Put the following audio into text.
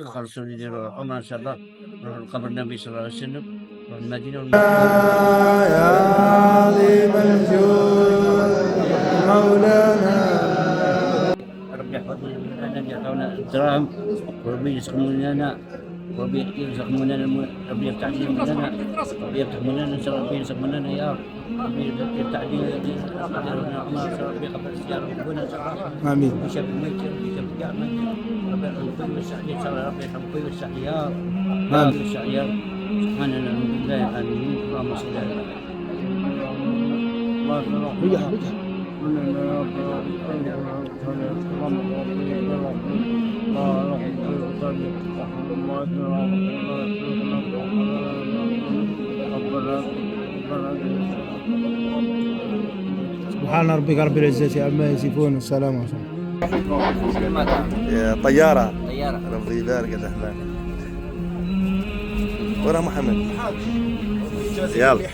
خلصوا يديروا عمره ان شاء الله، نروحوا لقبر النبي صلى الله عليه وسلم، نروحوا المدينه يا عظيم الجود مولانا. ربي يحفظنا الذي يعطونا الدراهم، وربي يسخمون لنا، وربي يرزقون لنا، ربي يفتح لنا لنا، ربي يفتح لنا ان شاء الله، ربي يرزقون لنا يا رب، ربي يفتح لنا عمر، ربي يقبل الزياره ويقبلنا ان شاء الله. امين. ربي يشفي الميت، ربي يشفي كاع الميت، ربي يرحم ويوسع عليه ان شاء الله، ربي يرحم ويوسع عليه يا رب، ربي يوسع عليه يا رب. سبحان الله الحمد لله امين. اللهم صل على سبحان ربك رب العزة عما يصفون والسلام عليكم. طيارة طيارة. ربي يبارك يا زحمة. ورا محمد. يلا.